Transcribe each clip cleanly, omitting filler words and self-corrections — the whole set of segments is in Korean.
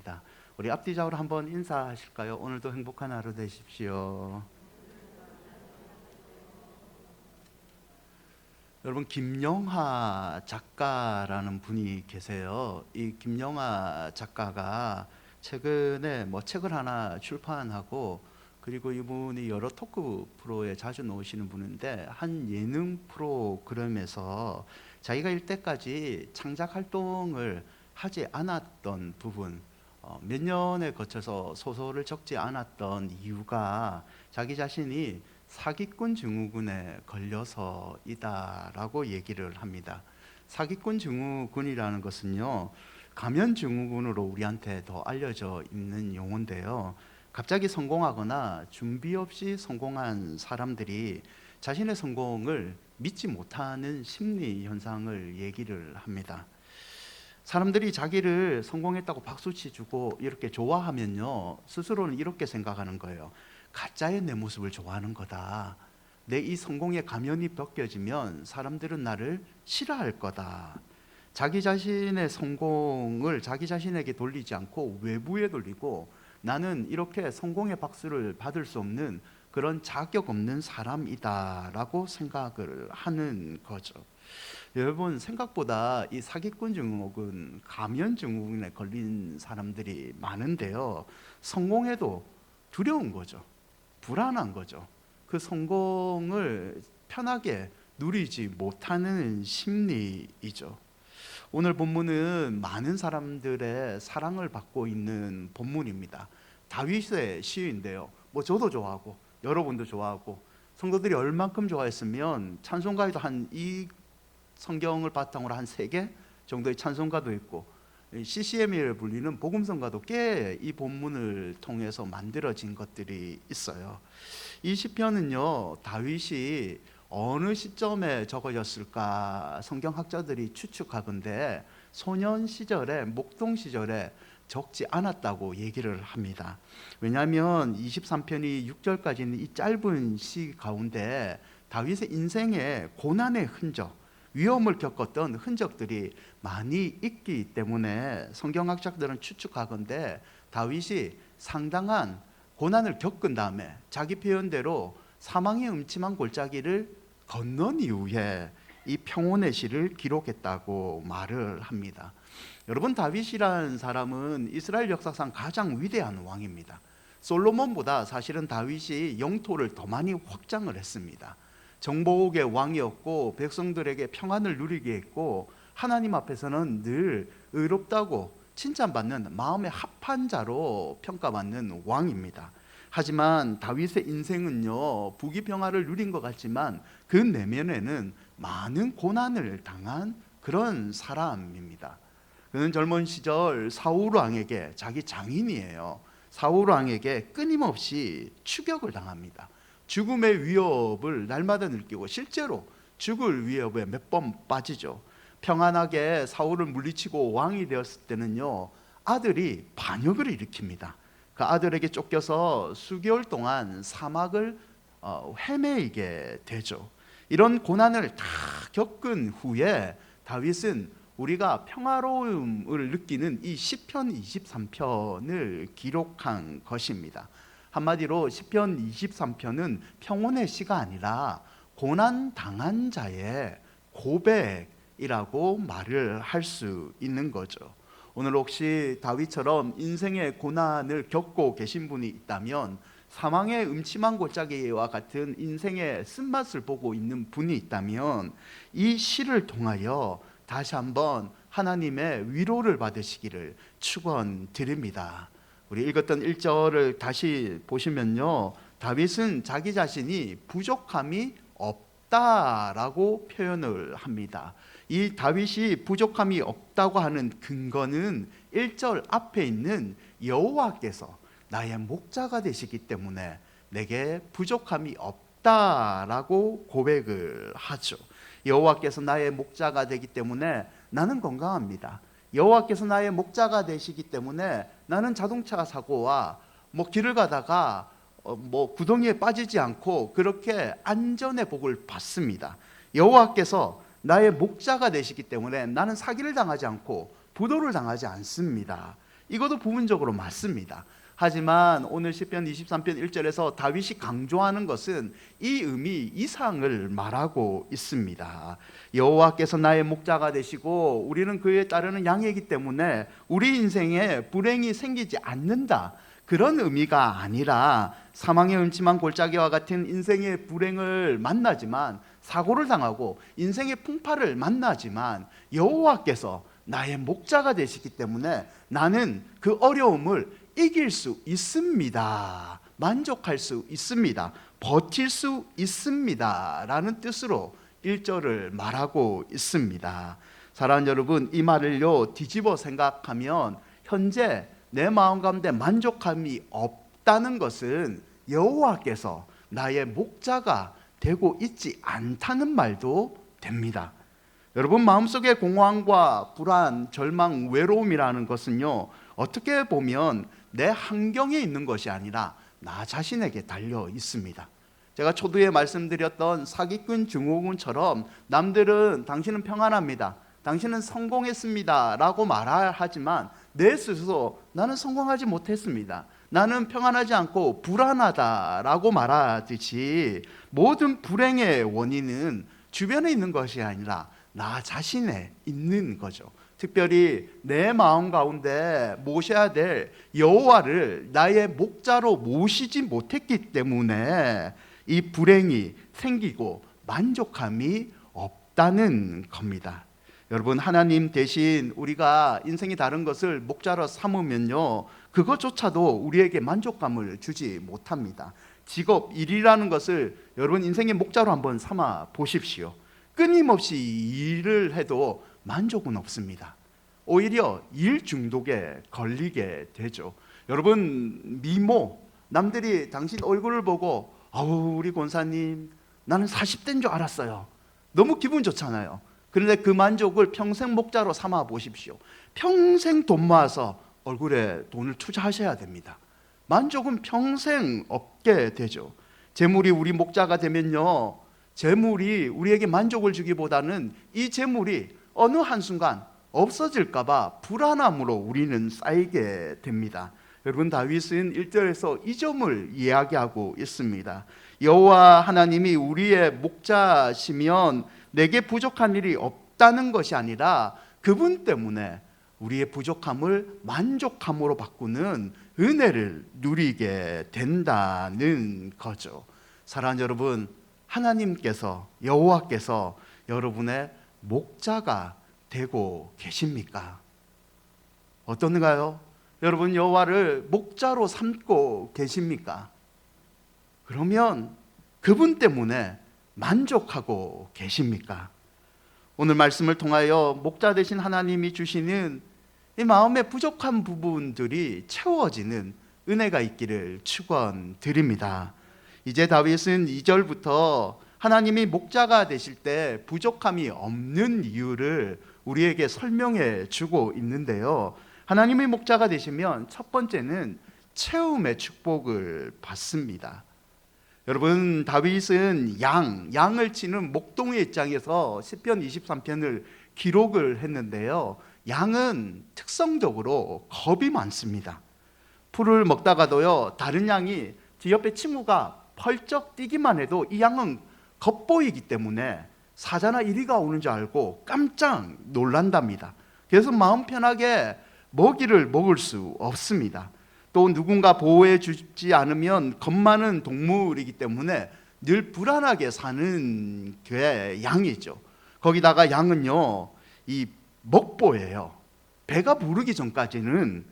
합니다. 우리 앞뒤좌우로 한번 인사하실까요? 오늘도 행복한 하루 되십시오. 여러분, 김영하 작가라는 분이 계세요. 이 김영하 작가가 최근에 책을 하나 출판하고, 그리고 이분이 여러 토크 프로에 자주 나오시는 분인데, 한 예능 프로그램에서 자기가 일때까지 창작 활동을 하지 않았던 부분, 몇 년에 거쳐서 소설을 적지 않았던 이유가 자기 자신이 사기꾼 증후군에 걸려서이다라고 얘기를 합니다. 사기꾼 증후군이라는 것은요, 가면 증후군으로 우리한테 더 알려져 있는 용어인데요, 갑자기 성공하거나 준비 없이 성공한 사람들이 자신의 성공을 믿지 못하는 심리 현상을 얘기를 합니다. 사람들이 자기를 성공했다고 박수치주고 이렇게 좋아하면요, 스스로는 이렇게 생각하는 거예요. 가짜의 내 모습을 좋아하는 거다. 내 이 성공의 가면이 벗겨지면 사람들은 나를 싫어할 거다. 자기 자신의 성공을 자기 자신에게 돌리지 않고 외부에 돌리고, 나는 이렇게 성공의 박수를 받을 수 없는 그런 자격 없는 사람이다라고 생각을 하는 거죠. 여러분, 생각보다 이 사기꾼 증후군, 가면 증후군에 걸린 사람들이 많은데요, 성공해도 두려운 거죠. 불안한 거죠. 그 성공을 편하게 누리지 못하는 심리이죠. 오늘 본문은 많은 사람들의 사랑을 받고 있는 본문입니다. 다윗의 시인데요, 저도 좋아하고 여러분도 좋아하고, 성도들이 얼만큼 좋아했으면 찬송가에도 이 성경을 바탕으로 한 3개 정도의 찬송가도 있고, CCM이라 불리는 복음성가도 꽤 이 본문을 통해서 만들어진 것들이 있어요. 이 시편은요, 다윗이 어느 시점에 적어졌을까 성경학자들이 추측하건대 소년 시절에, 목동 시절에 적지 않았다고 얘기를 합니다. 왜냐하면 23편이 6절까지는 이 짧은 시 가운데 다윗의 인생의 고난의 흔적, 위험을 겪었던 흔적들이 많이 있기 때문에 성경학자들은 추측하건대 다윗이 상당한 고난을 겪은 다음에 자기 표현대로 사망의 음침한 골짜기를 건넌 이후에 이 평온의 시를 기록했다고 말을 합니다. 여러분, 다윗이라는 사람은 이스라엘 역사상 가장 위대한 왕입니다. 솔로몬보다 사실은 다윗이 영토를 더 많이 확장을 했습니다. 정복의 왕이었고, 백성들에게 평안을 누리게 했고, 하나님 앞에서는 늘 의롭다고 칭찬받는 마음의 합한 자로 평가받는 왕입니다. 하지만 다윗의 인생은요, 부귀평화를 누린 것 같지만 그 내면에는 많은 고난을 당한 그런 사람입니다. 그는 젊은 시절 사울 왕에게, 자기 장인이에요, 사울 왕에게 끊임없이 추격을 당합니다. 죽음의 위협을 날마다 느끼고 실제로 죽을 위협에 몇 번 빠지죠. 평안하게 사울을 물리치고 왕이 되었을 때는요, 아들이 반역을 일으킵니다. 그 아들에게 쫓겨서 수개월 동안 사막을 헤매이게 되죠. 이런 고난을 다 겪은 후에 다윗은 우리가 평화로움을 느끼는 이 시편 23편을 기록한 것입니다. 한마디로 시편 23편은 평온의 시가 아니라 고난 당한 자의 고백이라고 말을 할 수 있는 거죠. 오늘 혹시 다윗처럼 인생의 고난을 겪고 계신 분이 있다면, 사망의 음침한 골짜기와 같은 인생의 쓴맛을 보고 있는 분이 있다면, 이 시를 통하여 다시 한번 하나님의 위로를 받으시기를 축원드립니다. 우리 읽었던 1절을 다시 보시면요, 다윗은 자기 자신이 부족함이 없다라고 표현을 합니다. 이 다윗이 부족함이 없다고 하는 근거는 1절 앞에 있는 여호와께서 나의 목자가 되시기 때문에 내게 부족함이 없다라고 고백을 하죠. 여호와께서 나의 목자가 되기 때문에 나는 건강합니다. 여호와께서 나의 목자가 되시기 때문에 나는 자동차 사고와 길을 가다가 구덩이에 빠지지 않고 그렇게 안전의 복을 받습니다. 여호와께서 나의 목자가 되시기 때문에 나는 사기를 당하지 않고 부도를 당하지 않습니다. 이것도 부분적으로 맞습니다. 하지만 오늘 시편 23편 1절에서 다윗이 강조하는 것은 이 의미 이상을 말하고 있습니다. 여호와께서 나의 목자가 되시고 우리는 그에 따르는 양이기 때문에 우리 인생에 불행이 생기지 않는다, 그런 의미가 아니라 사망의 음침한 골짜기와 같은 인생의 불행을 만나지만, 사고를 당하고 인생의 풍파를 만나지만 여호와께서 나의 목자가 되시기 때문에 나는 그 어려움을 이길 수 있습니다, 만족할 수 있습니다, 버틸 수 있습니다 라는 뜻으로 1절을 말하고 있습니다. 사랑하는 여러분, 이 말을요 뒤집어 생각하면 현재 내 마음 가운데 만족함이 없다는 것은 여호와께서 나의 목자가 되고 있지 않다는 말도 됩니다. 여러분, 마음속의 공허함과 불안, 절망, 외로움이라는 것은요 어떻게 보면 내 환경에 있는 것이 아니라 나 자신에게 달려 있습니다. 제가 초두에 말씀드렸던 사기꾼 증후군처럼 남들은 당신은 평안합니다, 당신은 성공했습니다 라고 말하지만 내 스스로 나는 성공하지 못했습니다, 나는 평안하지 않고 불안하다라고 말하듯이 모든 불행의 원인은 주변에 있는 것이 아니라 나 자신에 있는 거죠. 특별히 내 마음 가운데 모셔야 될 여호와를 나의 목자로 모시지 못했기 때문에 이 불행이 생기고 만족함이 없다는 겁니다. 여러분, 하나님 대신 우리가 인생이 다른 것을 목자로 삼으면요 그것조차도 우리에게 만족감을 주지 못합니다. 직업, 일이라는 것을 여러분 인생의 목자로 한번 삼아 보십시오. 끊임없이 일을 해도 만족은 없습니다. 오히려 일 중독에 걸리게 되죠. 여러분, 미모, 남들이 당신 얼굴을 보고 아우 우리 권사님 나는 40대인 줄 알았어요, 너무 기분 좋잖아요. 그런데 그 만족을 평생 목자로 삼아 보십시오. 평생 돈 모아서 얼굴에 돈을 투자하셔야 됩니다. 만족은 평생 없게 되죠. 재물이 우리 목자가 되면요 재물이 우리에게 만족을 주기보다는 이 재물이 어느 한순간 없어질까 봐 불안함으로 우리는 쌓이게 됩니다. 여러분, 다윗은 1절에서 이 점을 이야기하고 있습니다. 여호와 하나님이 우리의 목자시면 내게 부족한 일이 없다는 것이 아니라 그분 때문에 우리의 부족함을 만족함으로 바꾸는 은혜를 누리게 된다는 거죠. 사랑하는 여러분, 하나님께서, 여호와께서 여러분의 목자가 되고 계십니까? 어떤가요? 여러분, 여호와를 목자로 삼고 계십니까? 그러면 그분 때문에 만족하고 계십니까? 오늘 말씀을 통하여 목자 되신 하나님이 주시는 이 마음의 부족한 부분들이 채워지는 은혜가 있기를 축원드립니다. 이제 다윗은 2절부터 하나님이 목자가 되실 때 부족함이 없는 이유를 우리에게 설명해 주고 있는데요, 하나님의 목자가 되시면 첫 번째는 채움의 축복을 받습니다. 여러분, 다윗은 양을 치는 목동의 입장에서 시편 23편을 기록을 했는데요, 양은 특성적으로 겁이 많습니다. 풀을 먹다가도요 다른 양이 제 옆에 친구가 펄쩍 뛰기만 해도 이 양은 겁보이기 때문에 사자나 이리가 오는 줄 알고 깜짝 놀란답니다. 그래서 마음 편하게 먹이를 먹을 수 없습니다. 또 누군가 보호해 주지 않으면 겁 많은 동물이기 때문에 늘 불안하게 사는 게 양이죠. 거기다가 양은요 이 먹보예요. 배가 부르기 전까지는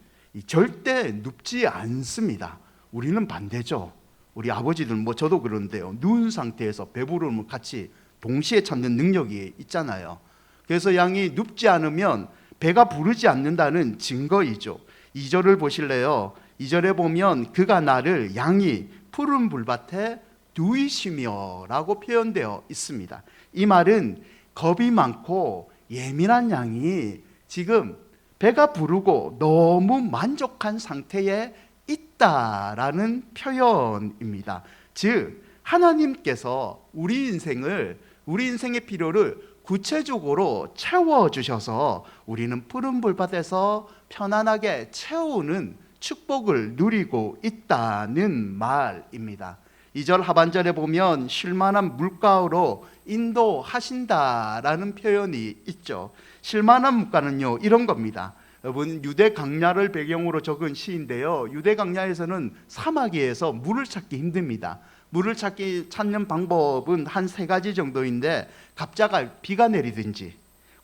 절대 눕지 않습니다. 우리는 반대죠. 우리 아버지들 저도 그런데요, 누운 상태에서 배부름을 같이 동시에 참는 능력이 있잖아요. 그래서 양이 눕지 않으면 배가 부르지 않는다는 증거이죠. 2절을 보실래요? 2절에 보면 그가 나를 양이 푸른 불밭에 두이시며 라고 표현되어 있습니다. 이 말은 겁이 많고 예민한 양이 지금 배가 부르고 너무 만족한 상태에 있다라는 표현입니다. 즉 하나님께서 우리 인생의 필요를 구체적으로 채워주셔서 우리는 푸른 불밭에서 편안하게 채우는 축복을 누리고 있다는 말입니다. 2절 하반절에 보면 쉴만한 물가로 인도하신다라는 표현이 있죠. 쉴만한 물가는요, 이런 겁니다. 여러분, 유대 강야를 배경으로 적은 시인데요, 유대 강야에서는 사막에서 물을 찾기 힘듭니다. 물을 찾는 방법은 한 3가지 정도인데, 갑자기 비가 내리든지,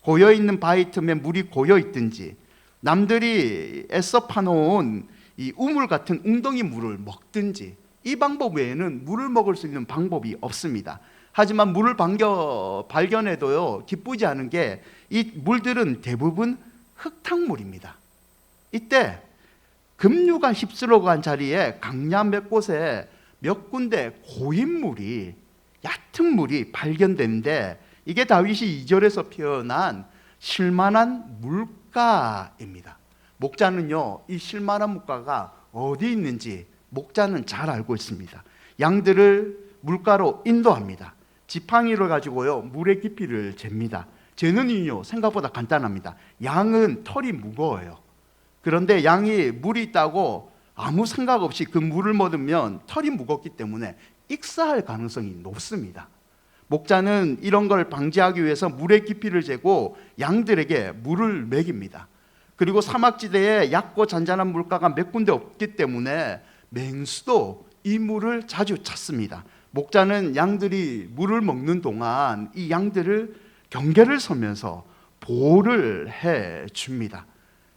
고여있는 바위 틈에 물이 고여있든지, 남들이 애써 파놓은 이 우물 같은 웅덩이 물을 먹든지, 이 방법 외에는 물을 먹을 수 있는 방법이 없습니다. 하지만 물을 발견해도요, 기쁘지 않은 게 이 물들은 대부분 흙탕물입니다. 이때 급류가 휩쓸어 간 자리에 강야 몇 곳에 몇 군데 고인 물이, 얕은 물이 발견되는데, 이게 다윗이 2절에서 표현한 쉴만한 물가입니다. 목자는요, 이 쉴만한 물가가 어디 있는지 목자는 잘 알고 있습니다. 양들을 물가로 인도합니다. 지팡이를 가지고요, 물의 깊이를 잽니다. 재는 이유요, 생각보다 간단합니다. 양은 털이 무거워요. 그런데 양이 물이 있다고 아무 생각 없이 그 물을 먹으면 털이 무겁기 때문에 익사할 가능성이 높습니다. 목자는 이런 걸 방지하기 위해서 물의 깊이를 재고 양들에게 물을 먹입니다. 그리고 사막지대에 얕고 잔잔한 물가가 몇 군데 없기 때문에 맹수도 이 물을 자주 찾습니다. 목자는 양들이 물을 먹는 동안 이 양들을 경계를 서면서 보호를 해 줍니다.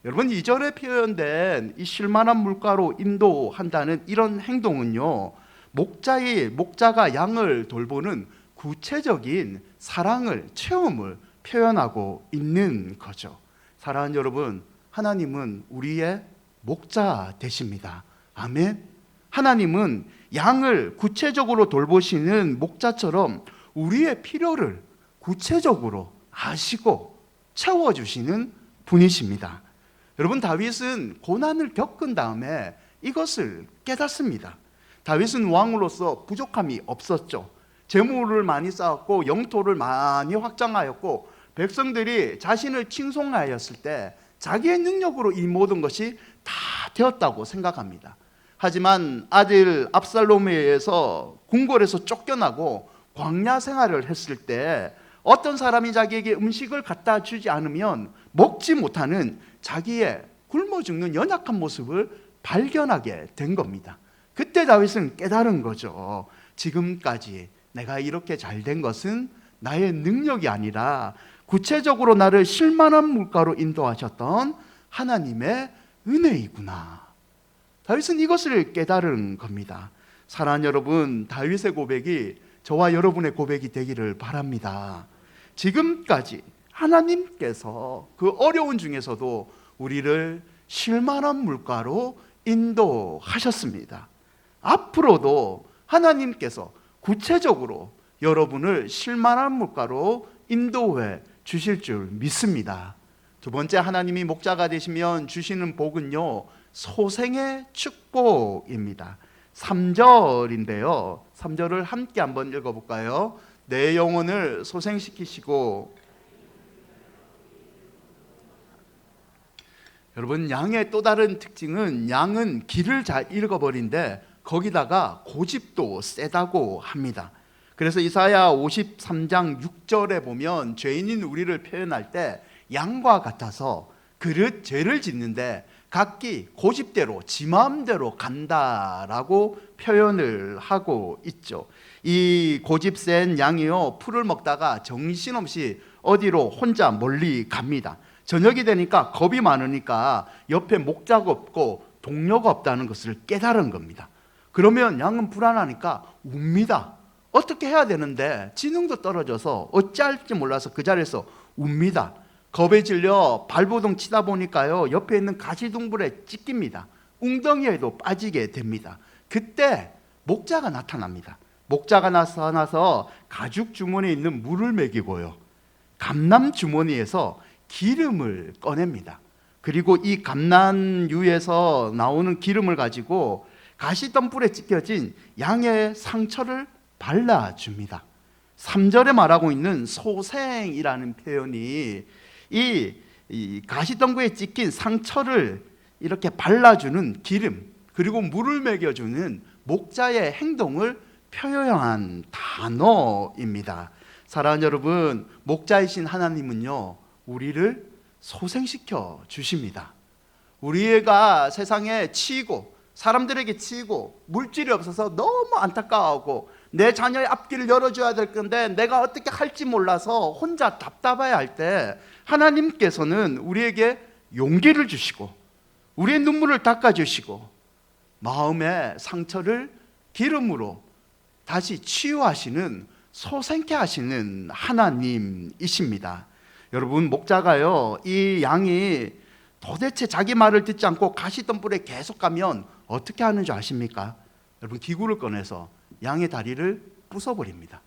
여러분, 2절에 표현된 이 쉴만한 물가로 인도한다는 이런 행동은요, 목자가 양을 돌보는 구체적인 사랑을, 체험을 표현하고 있는 거죠. 사랑하는 여러분, 하나님은 우리의 목자 되십니다. 아멘. 하나님은 양을 구체적으로 돌보시는 목자처럼 우리의 필요를 구체적으로 아시고 채워주시는 분이십니다. 여러분, 다윗은 고난을 겪은 다음에 이것을 깨닫습니다. 다윗은 왕으로서 부족함이 없었죠. 재물을 많이 쌓았고 영토를 많이 확장하였고, 백성들이 자신을 칭송하였을 때 자기의 능력으로 이 모든 것이 다 되었다고 생각합니다. 하지만 아들 압살롬에 의해서 궁궐에서 쫓겨나고 광야 생활을 했을 때 어떤 사람이 자기에게 음식을 갖다 주지 않으면 먹지 못하는 자기의 굶어 죽는 연약한 모습을 발견하게 된 겁니다. 그때 다윗은 깨달은 거죠. 지금까지 내가 이렇게 잘 된 것은 나의 능력이 아니라 구체적으로 나를 쉴만한 물가로 인도하셨던 하나님의 은혜이구나. 다윗은 이것을 깨달은 겁니다. 사랑하는 여러분, 다윗의 고백이 저와 여러분의 고백이 되기를 바랍니다. 지금까지 하나님께서 그 어려운 중에서도 우리를 쉴만한 물가로 인도하셨습니다. 앞으로도 하나님께서 구체적으로 여러분을 쉴만한 물가로 인도해 주실 줄 믿습니다. 두 번째, 하나님이 목자가 되시면 주시는 복은요, 소생의 축복입니다. 3절인데요 3절을 함께 한번 읽어볼까요? 내 영혼을 소생시키시고. 여러분, 양의 또 다른 특징은 양은 길을 잘 읽어버린데 거기다가 고집도 세다고 합니다. 그래서 이사야 53장 6절에 보면 죄인인 우리를 표현할 때 양과 같아서 그릇 죄를 짓는데 각기 고집대로 지 마음대로 간다라고 표현을 하고 있죠. 이 고집센 양이요, 풀을 먹다가 정신없이 어디로 혼자 멀리 갑니다. 저녁이 되니까 겁이 많으니까 옆에 목자가 없고 동료가 없다는 것을 깨달은 겁니다. 그러면 양은 불안하니까 웁니다. 어떻게 해야 되는데 지능도 떨어져서 어찌할지 몰라서 그 자리에서 웁니다. 겁에 질려 발버둥 치다 보니까요, 옆에 있는 가시둥불에 찢깁니다. 웅덩이에도 빠지게 됩니다. 그때 목자가 나타납니다. 목자가 나타나서 가죽 주머니에 있는 물을 먹이고요, 감람 주머니에서 기름을 꺼냅니다. 그리고 이 감람유에서 나오는 기름을 가지고 가시덤불에 찢겨진 양의 상처를 발라줍니다. 3절에 말하고 있는 소생이라는 표현이 이 가시덩굴에 찍힌 상처를 이렇게 발라주는 기름, 그리고 물을 먹여주는 목자의 행동을 표현한 단어입니다. 사랑하는 여러분, 목자이신 하나님은요, 우리를 소생시켜 주십니다. 우리가 세상에 치이고 사람들에게 치이고 물질이 없어서 너무 안타까워하고 내 자녀의 앞길을 열어줘야 될 건데 내가 어떻게 할지 몰라서 혼자 답답해야 할 때 하나님께서는 우리에게 용기를 주시고 우리의 눈물을 닦아주시고 마음의 상처를 기름으로 다시 치유하시는, 소생케 하시는 하나님이십니다. 여러분, 목자가요, 이 양이 도대체 자기 말을 듣지 않고 가시덤불에 계속 가면 어떻게 하는 줄 아십니까? 여러분, 기구를 꺼내서 양의 다리를 부숴버립니다.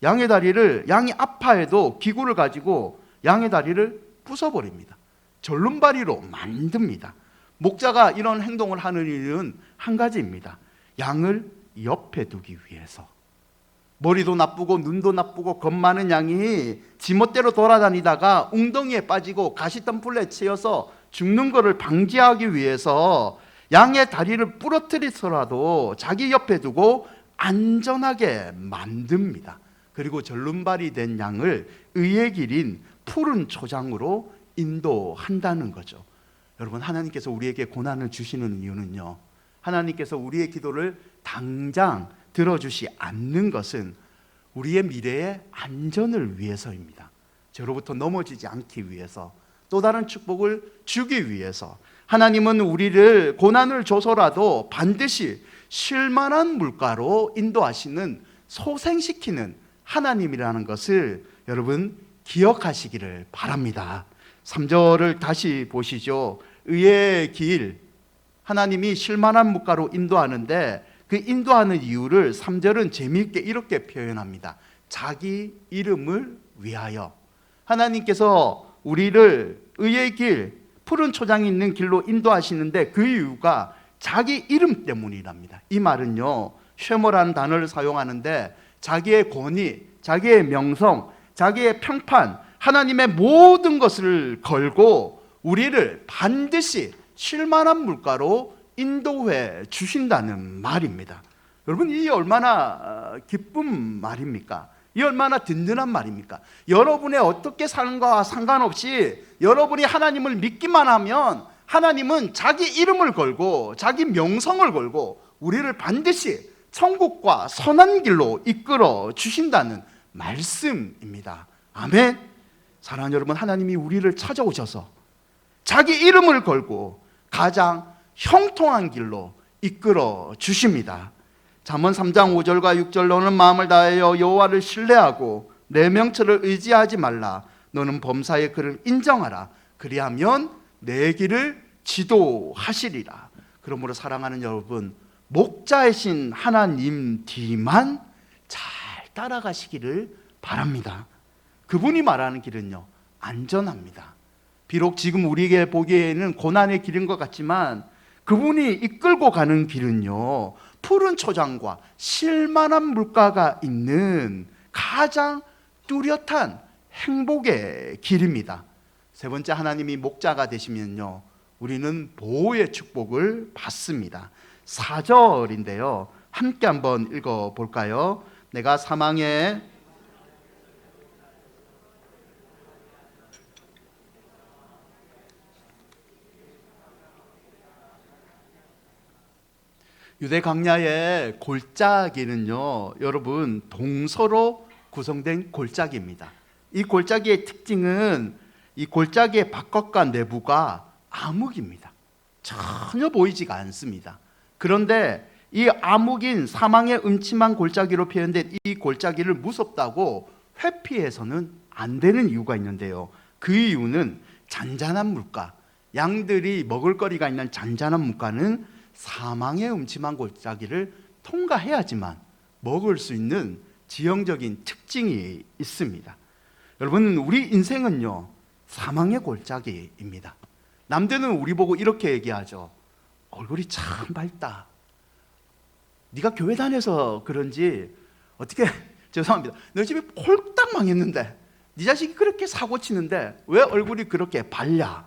양의 다리를, 양이 아파해도 기구를 가지고 양의 다리를 부숴버립니다. 절름발이로 만듭니다. 목자가 이런 행동을 하는 이유는 한 가지입니다. 양을 옆에 두기 위해서. 머리도 나쁘고 눈도 나쁘고 겁 많은 양이 지멋대로 돌아다니다가 웅덩이에 빠지고 가시덤불에 치여서 죽는 것을 방지하기 위해서 양의 다리를 부러뜨리더라도 자기 옆에 두고 안전하게 만듭니다. 그리고 절름발이 된 양을 의의 길인 푸른 초장으로 인도한다는 거죠. 여러분, 하나님께서 우리에게 고난을 주시는 이유는요, 하나님께서 우리의 기도를 당장 들어주시 않는 것은 우리의 미래의 안전을 위해서입니다. 저로부터 넘어지지 않기 위해서, 또 다른 축복을 주기 위해서 하나님은 우리를 고난을 줘서라도 반드시 쉴만한 물가로 인도하시는, 소생시키는 하나님이라는 것을 여러분 기억하시기를 바랍니다. 3절을 다시 보시죠. 의의 길, 하나님이 쉴만한 물가로 인도하는데 그 인도하는 이유를 3절은 재미있게 이렇게 표현합니다. 자기 이름을 위하여. 하나님께서 우리를 의의 길, 푸른 초장이 있는 길로 인도하시는데 그 이유가 자기 이름 때문이랍니다. 이 말은요, 쉐머라는 단어를 사용하는데 자기의 권위, 자기의 명성, 자기의 평판, 하나님의 모든 것을 걸고 우리를 반드시 쉴만한 물가로 인도해 주신다는 말입니다. 여러분, 이 얼마나 기쁜 말입니까? 이 얼마나 든든한 말입니까? 여러분의 어떻게 사는 거와 상관없이 여러분이 하나님을 믿기만 하면 하나님은 자기 이름을 걸고 자기 명성을 걸고 우리를 반드시 천국과 선한 길로 이끌어 주신다는 말씀입니다. 아멘. 사랑하는 여러분, 하나님이 우리를 찾아오셔서 자기 이름을 걸고 가장 형통한 길로 이끌어 주십니다. 잠언 3장 5절과 6절, 너는 마음을 다하여 여호와를 신뢰하고 내 명철을 의지하지 말라. 너는 범사의 그를 인정하라. 그리하면 내 길을 지도하시리라. 그러므로 사랑하는 여러분, 목자이신 하나님 뒤만 잘 따라가시기를 바랍니다. 그분이 말하는 길은요, 안전합니다. 비록 지금 우리에게 보기에는 고난의 길인 것 같지만 그분이 이끌고 가는 길은요, 푸른 초장과 쉴만한 물가가 있는 가장 뚜렷한 행복의 길입니다. 세 번째, 하나님이 목자가 되시면요, 우리는 보호의 축복을 받습니다. 4절인데요, 함께 한번 읽어볼까요? 내가 사망의 유대 광야의 골짜기는요, 여러분 동서로 구성된 골짜기입니다. 이 골짜기의 특징은 이 골짜기의 바깥과 내부가 암흑입니다. 전혀 보이지가 않습니다. 그런데 이 암흑인 사망의 음침한 골짜기로 표현된 이 골짜기를 무섭다고 회피해서는 안 되는 이유가 있는데요, 그 이유는 잔잔한 물가, 양들이 먹을 거리가 있는 잔잔한 물가는 사망의 음침한 골짜기를 통과해야지만 먹을 수 있는 지형적인 특징이 있습니다. 여러분, 우리 인생은요, 사망의 골짜기입니다. 남들은 우리 보고 이렇게 얘기하죠. 얼굴이 참 밝다. 네가 교회 다녀서 그런지 어떻게 죄송합니다. 너희 집이 홀딱 망했는데 네 자식이 그렇게 사고 치는데 왜 얼굴이 그렇게 밝냐?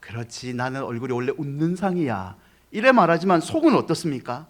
그렇지, 나는 얼굴이 원래 웃는 상이야. 이래 말하지만 속은 어떻습니까?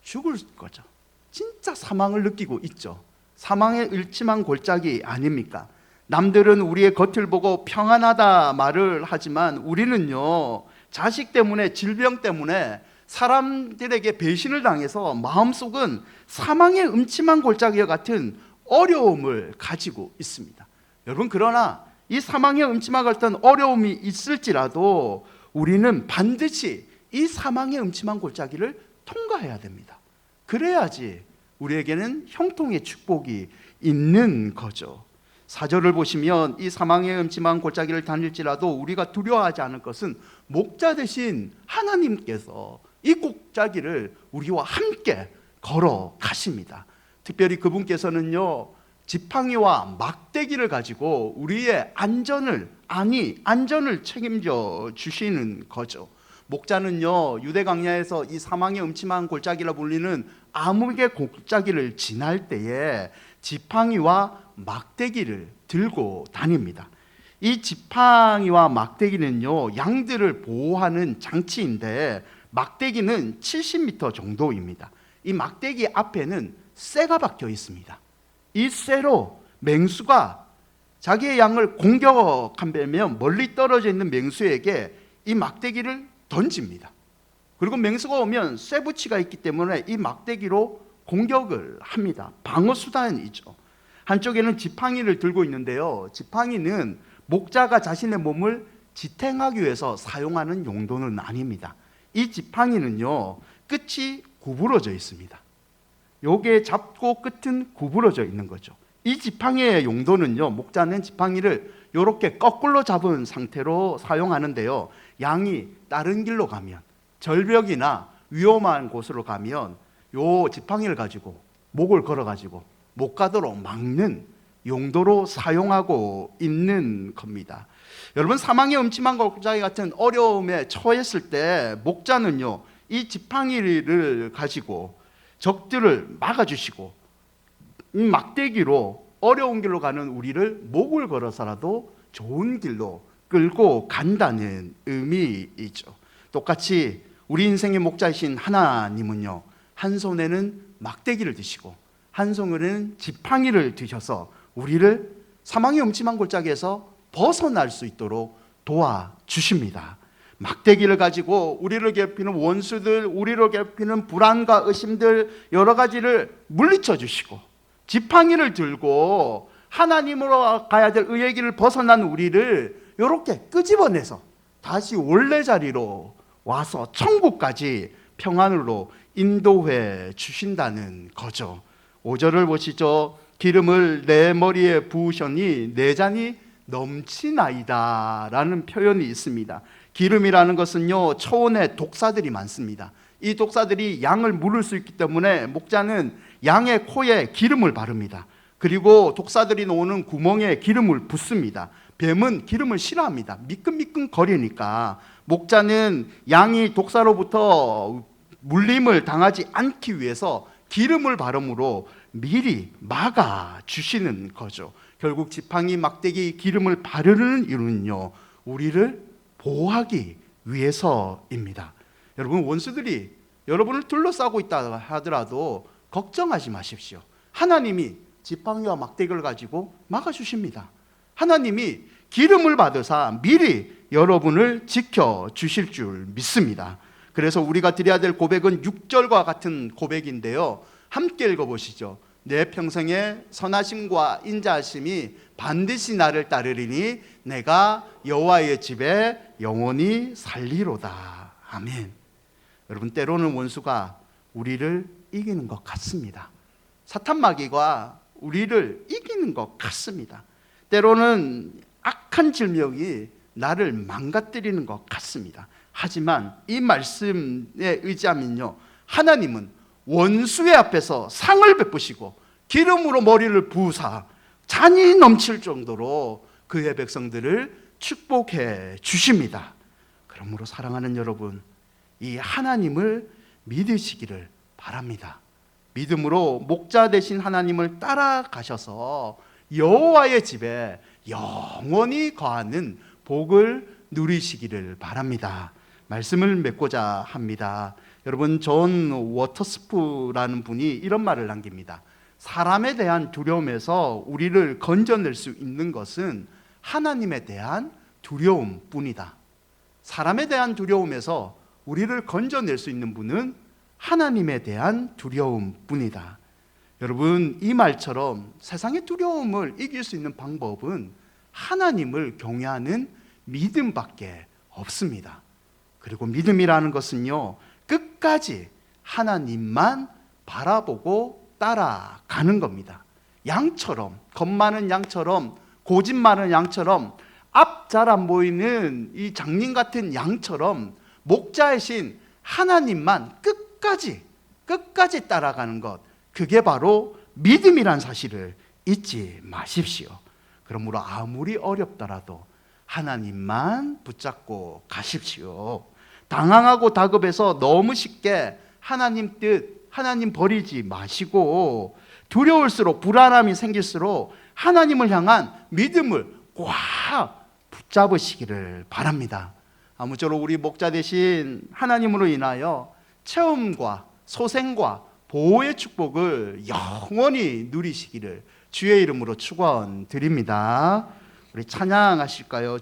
죽을 거죠. 진짜 사망을 느끼고 있죠. 사망의 일침한 골짜기 아닙니까? 남들은 우리의 겉을 보고 평안하다 말을 하지만 우리는요, 자식 때문에, 질병 때문에 사람들에게 배신을 당해서 마음속은 사망의 음침한 골짜기와 같은 어려움을 가지고 있습니다. 여러분, 그러나 이 사망의 음침한 같은 어려움이 있을지라도 우리는 반드시 이 사망의 음침한 골짜기를 통과해야 됩니다. 그래야지 우리에게는 형통의 축복이 있는 거죠. 4절을 보시면 이 사망의 음침한 골짜기를 다닐지라도 우리가 두려워하지 않을 것은 목자 되신 하나님께서 이 골짜기를 우리와 함께 걸어 가십니다. 특별히 그분께서는요, 지팡이와 막대기를 가지고 우리의 안전을 책임져 주시는 거죠. 목자는요, 유대 광야에서 이 사망의 음침한 골짜기라 불리는 암흑의 골짜기를 지날 때에 지팡이와 막대기를 들고 다닙니다. 이 지팡이와 막대기는요, 양들을 보호하는 장치인데 막대기는 70m 정도입니다. 이 막대기 앞에는 쇠가 박혀 있습니다. 이 쇠로 맹수가 자기의 양을 공격하면 멀리 떨어져 있는 맹수에게 이 막대기를 던집니다. 그리고 맹수가 오면 쇠붙이가 있기 때문에 이 막대기로 공격을 합니다. 방어 수단이죠. 한쪽에는 지팡이를 들고 있는데요, 지팡이는 목자가 자신의 몸을 지탱하기 위해서 사용하는 용도는 아닙니다. 이 지팡이는요, 끝이 구부러져 있습니다. 요게 잡고 끝은 구부러져 있는 거죠. 이 지팡이의 용도는요, 목자는 지팡이를 이렇게 거꾸로 잡은 상태로 사용하는데요, 양이 다른 길로 가면, 절벽이나 위험한 곳으로 가면 요 지팡이를 가지고 목을 걸어 가지고 못 가도록 막는 용도로 사용하고 있는 겁니다. 여러분, 사망의 음침한 골짜기 같은 어려움에 처했을 때 목자는요, 이 지팡이를 가지고 적들을 막아주시고 이 막대기로 어려운 길로 가는 우리를 목을 걸어서라도 좋은 길로 끌고 간다는 의미이죠. 똑같이 우리 인생의 목자이신 하나님은요, 한 손에는 막대기를 드시고 한 손에는 지팡이를 드셔서 우리를 사망의 음침한 골짜기에서 벗어날 수 있도록 도와주십니다. 막대기를 가지고 우리를 괴롭히는 원수들, 우리를 괴롭히는 불안과 의심들 여러 가지를 물리쳐 주시고, 지팡이를 들고 하나님으로 가야 될 의의 길을 벗어난 우리를 이렇게 끄집어내서 다시 원래 자리로 와서 천국까지 평안으로 인도해 주신다는 거죠. 5절을 보시죠. 기름을 내 머리에 부으셨니 내 잔이 넘치나이다 라는 표현이 있습니다. 기름이라는 것은요, 초원에 독사들이 많습니다. 이 독사들이 양을 물을 수 있기 때문에 목자는 양의 코에 기름을 바릅니다. 그리고 독사들이 노는 구멍에 기름을 붓습니다. 뱀은 기름을 싫어합니다. 미끈미끈 거리니까 목자는 양이 독사로부터 물림을 당하지 않기 위해서 기름을 바름으로 미리 막아 주시는 거죠. 결국 지팡이, 막대기, 기름을 바르는 이유는요, 우리를 보호하기 위해서입니다. 여러분, 원수들이 여러분을 둘러싸고 있다 하더라도 걱정하지 마십시오. 하나님이 지팡이와 막대기를 가지고 막아주십니다. 하나님이 기름을 받으사 미리 여러분을 지켜주실 줄 믿습니다. 그래서 우리가 드려야 될 고백은 6절과 같은 고백인데요, 함께 읽어보시죠. 내 평생의 선하심과 인자하심이 반드시 나를 따르리니 내가 여호와의 집에 영원히 살리로다. 아멘. 여러분, 때로는 원수가 우리를 이기는 것 같습니다. 사탄 마귀가 우리를 이기는 것 같습니다. 때로는 악한 질병이 나를 망가뜨리는 것 같습니다. 하지만 이 말씀에 의지하면요, 하나님은 원수의 앞에서 상을 베푸시고 기름으로 머리를 부으사 잔이 넘칠 정도로 그의 백성들을 축복해 주십니다. 그러므로 사랑하는 여러분, 이 하나님을 믿으시기를 바랍니다. 믿음으로 목자 되신 하나님을 따라가셔서 여호와의 집에 영원히 거하는 복을 누리시기를 바랍니다. 말씀을 맺고자 합니다. 여러분, 존 워터스프라는 분이 이런 말을 남깁니다. 사람에 대한 두려움에서 우리를 건져낼 수 있는 것은 하나님에 대한 두려움뿐이다. 사람에 대한 두려움에서 우리를 건져낼 수 있는 분은 하나님에 대한 두려움뿐이다. 여러분, 이 말처럼 세상의 두려움을 이길 수 있는 방법은 하나님을 경외하는 믿음밖에 없습니다. 그리고 믿음이라는 것은요, 끝까지 하나님만 바라보고 따라가는 겁니다. 양처럼, 겁 많은 양처럼, 고집 많은 양처럼, 앞 잘 안 보이는 이 장님 같은 양처럼 목자이신 하나님만 끝까지 따라가는 것, 그게 바로 믿음이란 사실을 잊지 마십시오. 그러므로 아무리 어렵더라도 하나님만 붙잡고 가십시오. 당황하고 다급해서 너무 쉽게 하나님 뜻, 하나님 버리지 마시고, 두려울수록, 불안함이 생길수록 하나님을 향한 믿음을 꽉 붙잡으시기를 바랍니다. 아무쪼록 우리 목자 되신 하나님으로 인하여 체험과 소생과 보호의 축복을 영원히 누리시기를 주의 이름으로 축원드립니다. 우리 찬양하실까요?